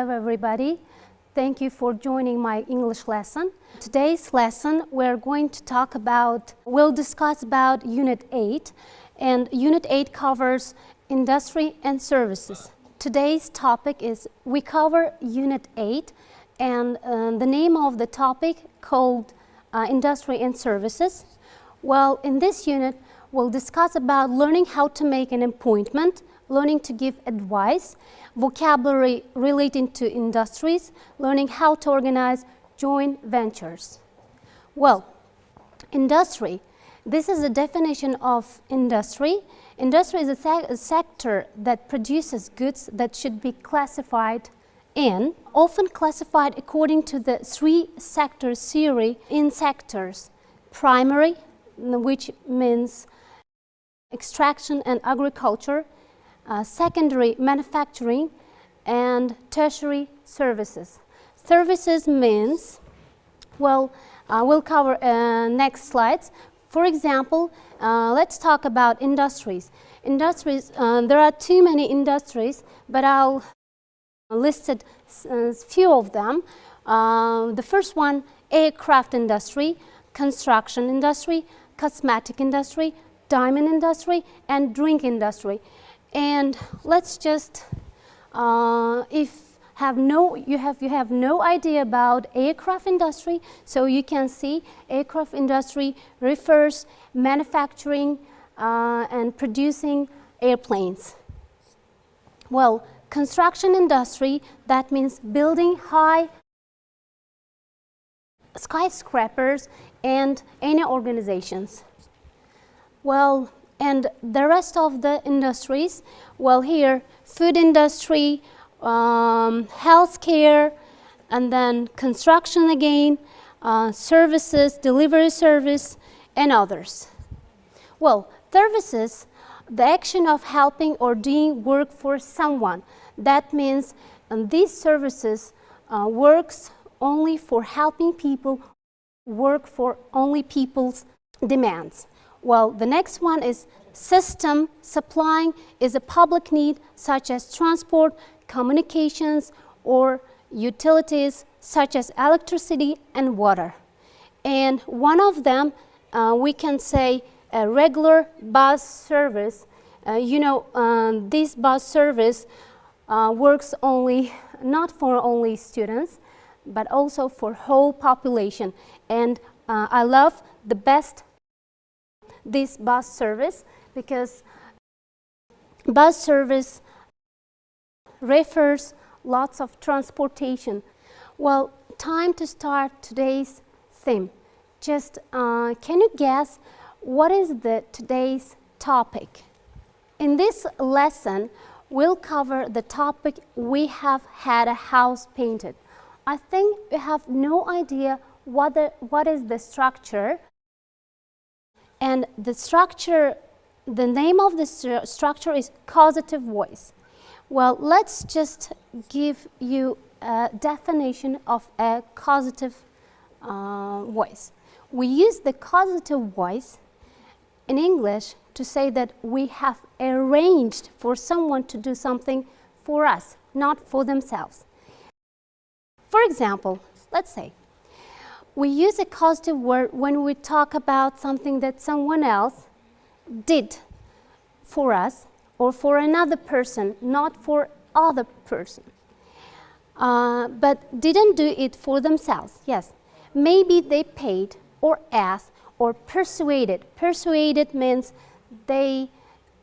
Hello everybody. Thank you for joining my English lesson. Today's lesson we'll discuss about Unit 8, and Unit 8 covers industry and services. Today's topic is we cover Unit 8 and the name of the topic called industry and services. Well, in this unit we'll discuss about learning how to make an appointment, learning to give advice, vocabulary relating to industries, learning how to organize joint ventures. Well, industry. This is a definition of industry. Industry is a sector that produces goods that should be classified in, often classified according to the three-sector theory in sectors. Primary, which means extraction and agriculture, secondary manufacturing, and tertiary services. Services means, well, we'll cover next slides. For example, let's talk about industries. Industries, there are too many industries, but I'll list a few of them. The first one, aircraft industry, construction industry, cosmetic industry, diamond industry, and drink industry. And let's just, if you have no idea about aircraft industry, so you can see aircraft industry refers manufacturing and producing airplanes. Well, construction industry, that means building high skyscrapers and any organizations. Well, and the rest of the industries, well, here, food industry, healthcare, and then construction again, services, delivery service, and others. Well, services, the action of helping or doing work for someone. That means these services works only for helping people, work for only people's demands. Well, the next one is system. Supplying is a public need such as transport, communications, or utilities such as electricity and water. And one of them, we can say a regular bus service. This bus service works not for only students, but also for whole population. And I love this bus service because bus service refers lots of transportation. Well, time to start today's theme. Just can you guess what is today's topic? In this lesson, we'll cover the topic we have had a house painted. I think you have no idea what is the structure. And the name of the structure is causative voice. Well, let's just give you a definition of a causative voice. We use the causative voice in English to say that we have arranged for someone to do something for us, not for themselves. For example, let's say, we use a causative word when we talk about something that someone else did for us or for another person, not for other person, but didn't do it for themselves. Yes, maybe they paid or asked or persuaded. Persuaded means they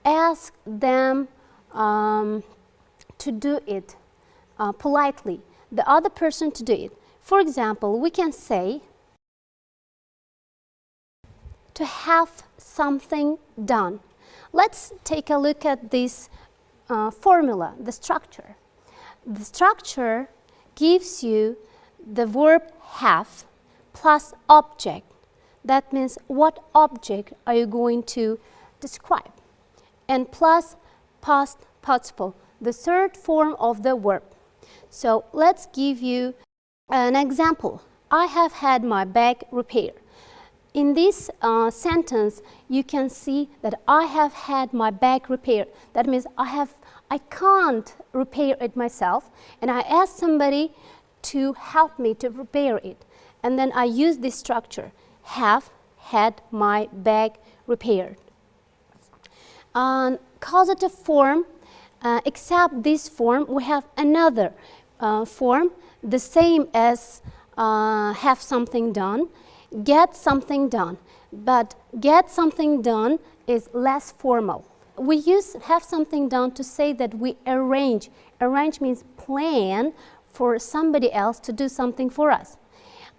asked them to do it politely, the other person to do it. For example, we can say to have something done. Let's take a look at this formula, the structure. The structure gives you the verb have plus object. That means what object are you going to describe? And plus past participle, the third form of the verb. So let's give you an example. I have had my back repaired. In this sentence, you can see that I have had my back repaired. That means I I can't repair it myself, and I ask somebody to help me to repair it. And then I use this structure, have had my bag repaired. Causative form, except this form, we have another form, the same as have something done, get something done. But get something done is less formal. We use have something done to say that we arrange. Arrange means plan for somebody else to do something for us.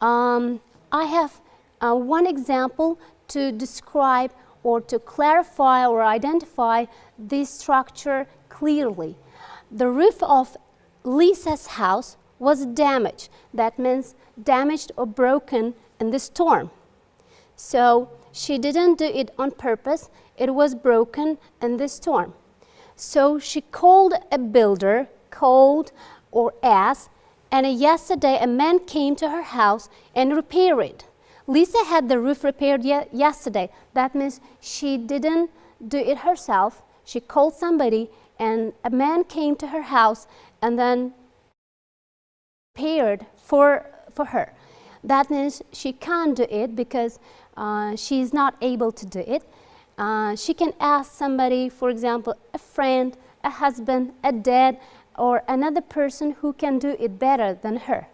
I have one example to describe or to clarify or identify this structure clearly. The roof of Lisa's house was damaged. That means damaged or broken in the storm. So she didn't do it on purpose. It was broken in the storm. So she called a builder, called or asked, and yesterday a man came to her house and repaired it. Lisa had the roof repaired yesterday. That means she didn't do it herself. She called somebody and a man came to her house and then repaired for her. That means she can't do it because she's not able to do it. She can ask somebody, for example, a friend, a husband, a dad, or another person who can do it better than her.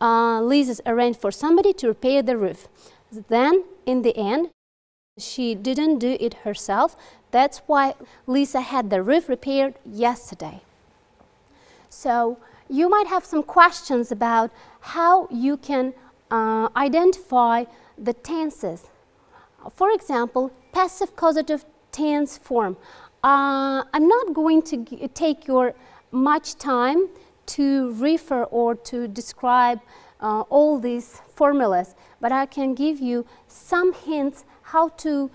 Lisa's arranged for somebody to repair the roof. Then, in the end, she didn't do it herself. That's why Lisa had the roof repaired yesterday. So, you might have some questions about how you can identify the tenses. For example, passive causative tense form. I'm not going to take your much time to refer or to describe all these formulas, but I can give you some hints how to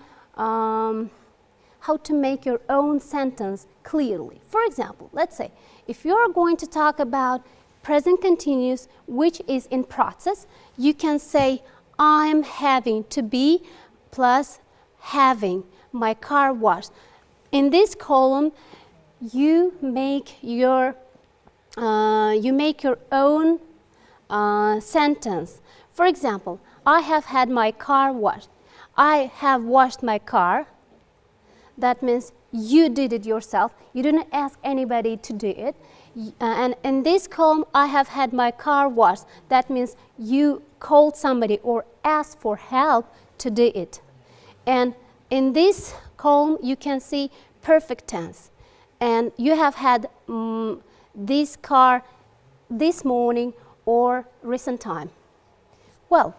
make your own sentence clearly. For example, let's say if you're going to talk about present continuous which is in process, you can say I'm having to be plus having my car washed. In this column, you make your own sentence. For example, I have had my car washed. I have washed my car. That means you did it yourself. You didn't ask anybody to do it. And in this column, I have had my car washed. That means you called somebody or asked for help to do it. And in this column, you can see perfect tense. And you have had this car this morning or recent time. Well,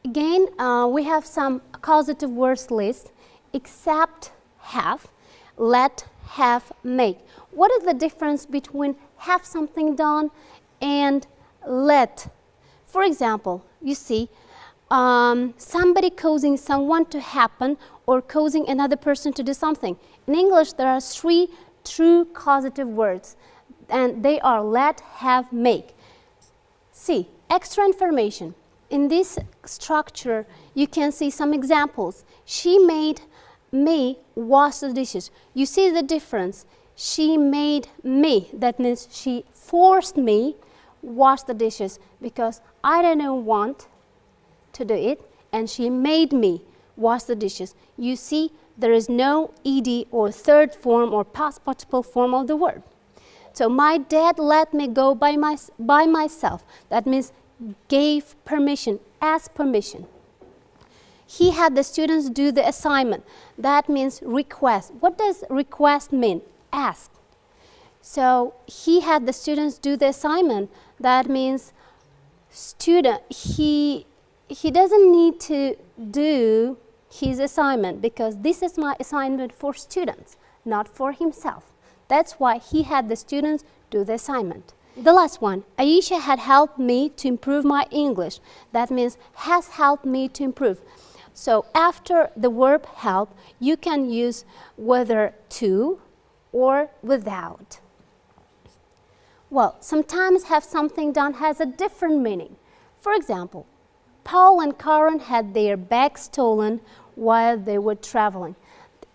again, we have some causative words list, except have, let, have, make. What is the difference between have something done and let? For example, you see, somebody causing someone to happen or causing another person to do something. In English, there are 3 true causative words, and they are let, have, make. See, extra information. In this structure, you can see some examples. She made me wash the dishes. You see the difference. She made me, that means she forced me wash the dishes because I didn't want to do it, and she made me wash the dishes. You see, there is no ed or third form or past participle form of the word. So my dad let me go by myself. That means gave permission, asked permission. He had the students do the assignment. That means request. What does request mean? Ask. So he had the students do the assignment. That means student, he doesn't need to do his assignment because this is my assignment for students, not for himself. That's why he had the students do the assignment. The last one, Aisha had helped me to improve my English. That means has helped me to improve. So after the verb help, you can use whether to or without. Well, sometimes have something done has a different meaning. For example, Paul and Karen had their bags stolen while they were traveling.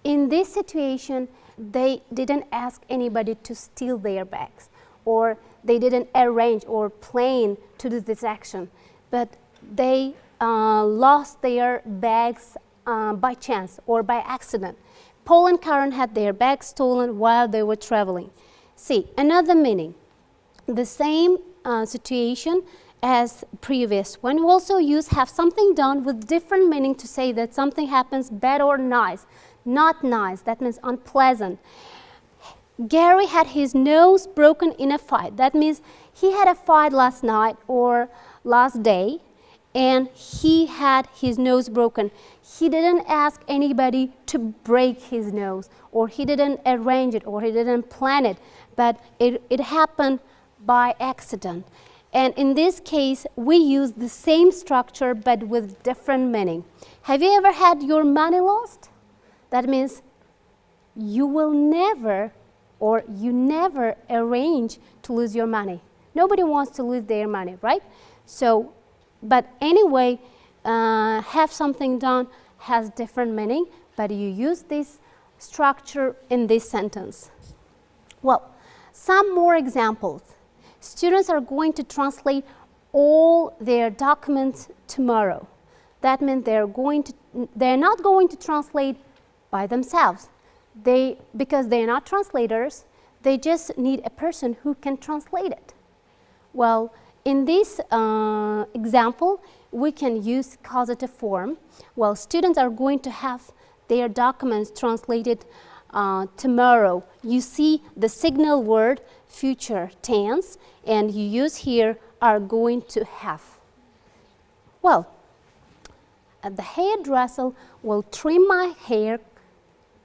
In this situation, they didn't ask anybody to steal their bags, or they didn't arrange or plan to do this action, but they lost their bags by chance or by accident. Paul and Karen had their bags stolen while they were traveling. See, another meaning, the same situation as previous one. We also use have something done with different meaning to say that something happens bad or nice. Not nice, that means unpleasant. Gary had his nose broken in a fight. That means he had a fight last night or last day, and he had his nose broken. He didn't ask anybody to break his nose, or he didn't arrange it, or he didn't plan it, but it happened by accident. And in this case, we use the same structure but with different meaning. Have you ever had your money lost? That means you will never, or you never arrange to lose your money. Nobody wants to lose their money, right? So, but anyway, have something done has different meaning, but you use this structure in this sentence. Well, some more examples. Students are going to translate all their documents tomorrow. That means they're not going to translate by themselves. Because they're not translators, they just need a person who can translate it. Well, in this example, we can use causative form. Well, students are going to have their documents translated tomorrow. You see the signal word future tense, and you use here are going to have. Well, the hairdresser will trim my hair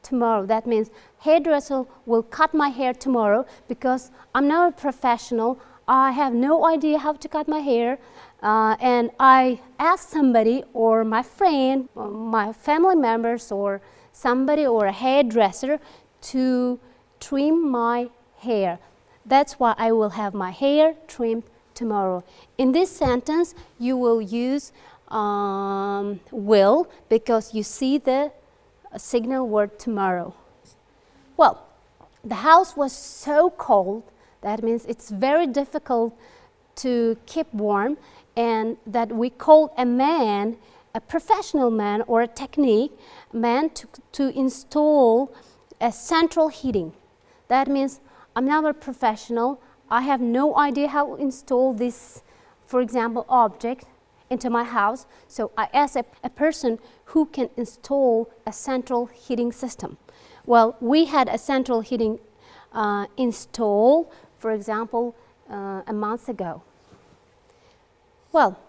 tomorrow. That means hairdresser will cut my hair tomorrow because I'm not a professional. I have no idea how to cut my hair, and I asked somebody, or my friend, or my family members, or somebody, or a hairdresser to trim my hair. That's why I will have my hair trimmed tomorrow. In this sentence, you will use will, because you see the signal word tomorrow. Well, the house was so cold, that means it's very difficult to keep warm, and that we called a man, a professional man or a technique man to install a central heating. That means I'm not a professional. I have no idea how to install this, for example, object into my house. So I asked a person who can install a central heating system. Well, we had a central heating installed, for example, a month ago. Well,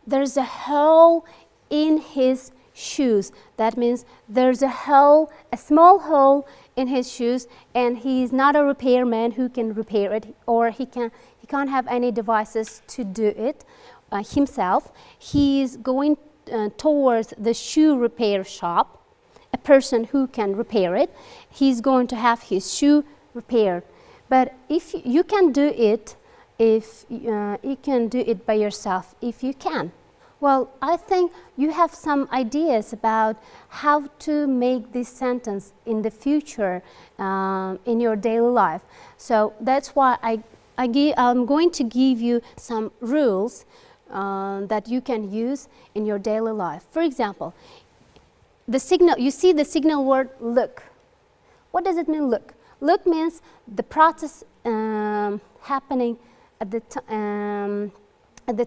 there's a hole in his shoes. That means there's a hole, a small hole in his shoes, and he's not a repairman who can repair it, or he can't have any devices to do it himself. He's going towards the shoe repair shop, a person who can repair it. He's going to have his shoe repaired. But if you can do it, if you can do it by yourself, if you can. Well, I think you have some ideas about how to make this sentence in the future in your daily life. So that's why I'm going to give you some rules that you can use in your daily life. For example, the signal, you see the signal word look. What does it mean, look? Look means the process happening at the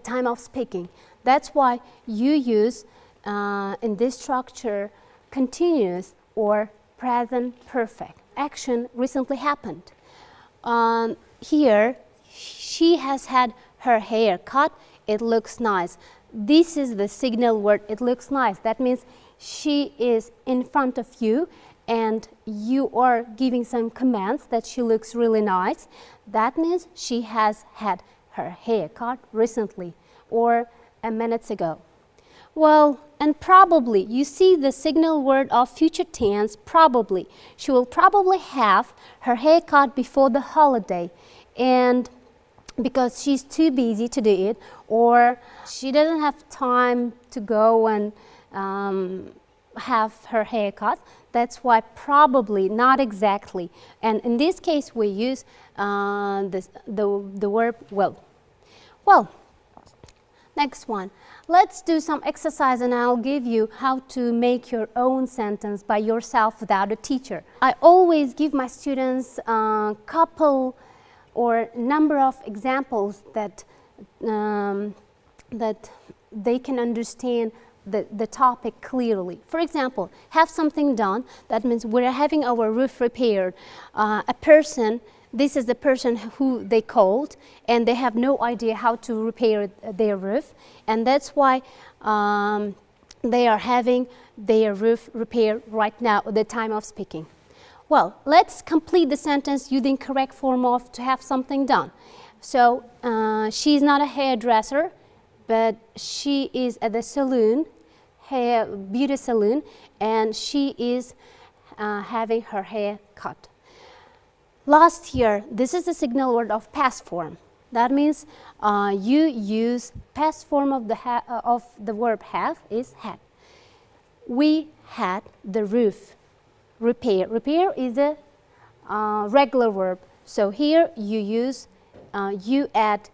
time of speaking. That's why you use in this structure continuous or present perfect. Action recently happened. Here, she has had her hair cut. It looks nice. This is the signal word, it looks nice. That means she is in front of you and you are giving some commands that she looks really nice. That means she has had her hair cut recently or a minute ago. Well, and probably, you see the signal word of future tense, probably. She will probably have her hair cut before the holiday, and because she's too busy to do it, or she doesn't have time to go and have her hair cut. That's why probably, not exactly. And in this case, we use the verb will. Well, next one. Let's do some exercise and I'll give you how to make your own sentence by yourself without a teacher. I always give my students a couple or number of examples that they can understand the topic clearly. For example, have something done. That means we're having our roof repaired. A person, this is the person who they called, and they have no idea how to repair their roof, and that's why they are having their roof repaired right now at the time of speaking. Well, let's complete the sentence using correct form of to have something done. So she's not a hairdresser, but she is at the salon, beauty salon, and she is having her hair cut. Last year, this is the signal word of past form. That means you use past form of the verb have is had. We had the roof repair. Repair is a regular verb. So here you use you add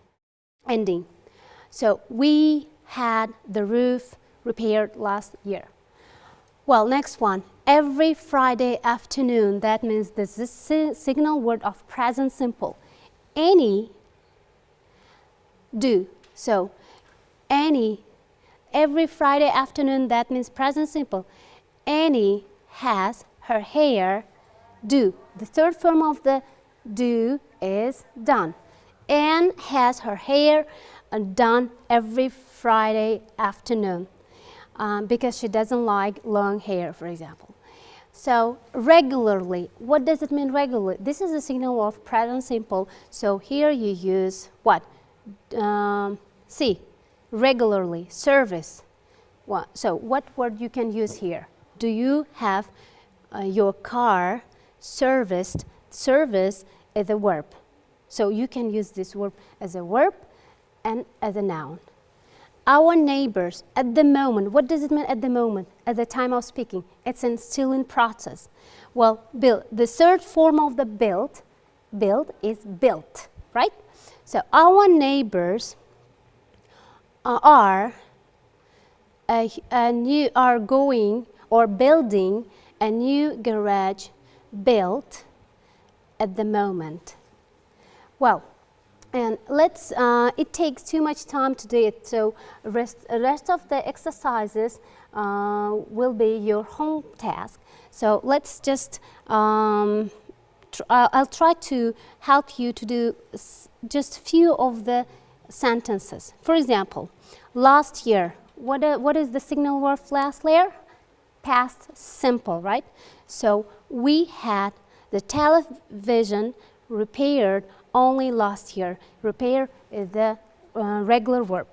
ending. So we had the roof repaired last year. Well, next one. Every Friday afternoon, that means this is signal word of present simple. Any, do. So any, every Friday afternoon, that means present simple. Annie has her hair do. The third form of the do is done. Anne has her hair done every Friday afternoon because she doesn't like long hair, for example. So regularly, what does it mean regularly? This is a signal of present simple. So here you use what? See, regularly, service. So what word you can use here? Do you have your car serviced? Service is a verb. So you can use this verb as a verb and as a noun. Our neighbors, at the moment, what does it mean at the moment? At the time of speaking, it's still in process. Well, build, the third form of the build is built, right? So our neighbors are going or building a new garage built at the moment. Well, and let's, it takes too much time to do it, so rest of the exercises will be your home task. So let's just, I'll try to help you to do just few of the sentences. For example, last year, what is the signal word last year? Past simple, right? So we had the television repaired only last year. Repair is the regular verb.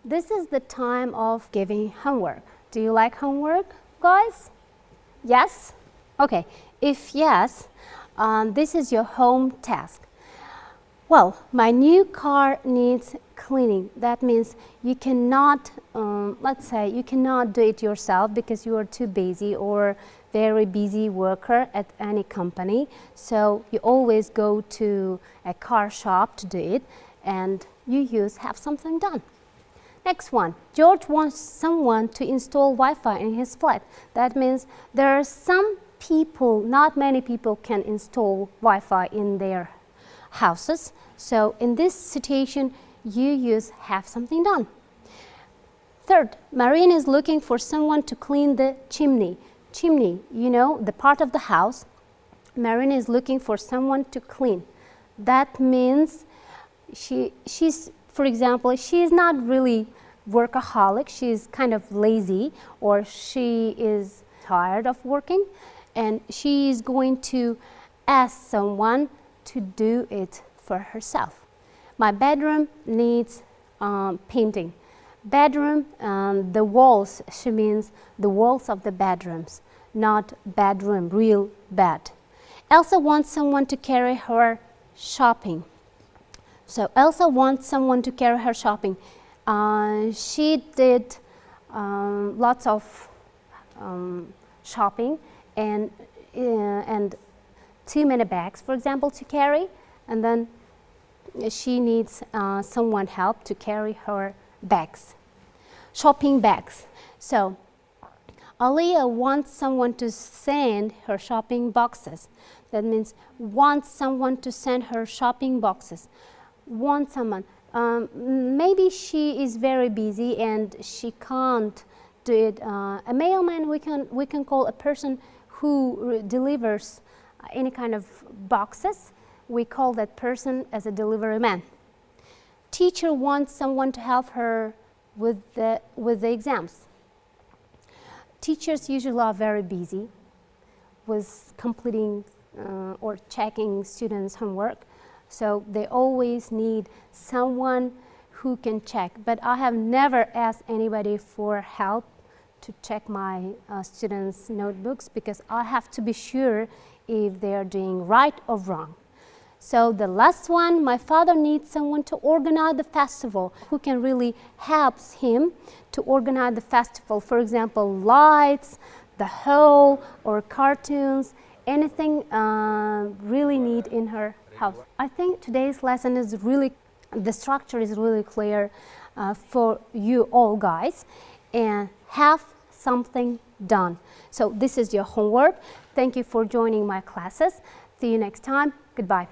This is the time of giving homework. Do you like homework, guys? Yes? Okay. If yes, this is your home task. Well, my new car needs cleaning. That means you cannot, let's say, you cannot do it yourself because you are too busy or very busy worker at any company. So you always go to a car shop to do it and you use have something done. Next one, George wants someone to install Wi-Fi in his flat. That means there are some people, not many people can install Wi-Fi in their houses. So in this situation, you use have something done. Third, Marian is looking for someone to clean the chimney. Chimney, you know, the part of the house. Marian is looking for someone to clean. That means she's, for example, she is not really workaholic. She's kind of lazy, or she is tired of working, and she is going to ask someone to do it for herself. My bedroom needs painting. Bedroom, the walls, she means the walls of the bedrooms, not bedroom, real bed. Elsa wants someone to carry her shopping. So Elsa wants someone to carry her shopping. She did lots of shopping and too many bags, for example, to carry, and then she needs someone help to carry her bags, shopping bags. So Aliyah wants someone to send her shopping boxes. That means wants someone to send her shopping boxes. Wants someone. Maybe she is very busy and she can't do it. A mailman, we can call a person who delivers any kind of boxes. We call that person as a delivery man. Teacher wants someone to help her with the exams. Teachers usually are very busy with completing or checking students' homework, so they always need someone who can check. But I have never asked anybody for help to check my students' notebooks, because I have to be sure if they are doing right or wrong. So the last one, my father needs someone to organize the festival, who can really help him to organize the festival. For example, lights, the hall, or cartoons, anything really need in her house. I think today's lesson is really, the structure is really clear for you all guys, and have something done. So this is your homework. Thank you for joining my classes. See you next time. Goodbye.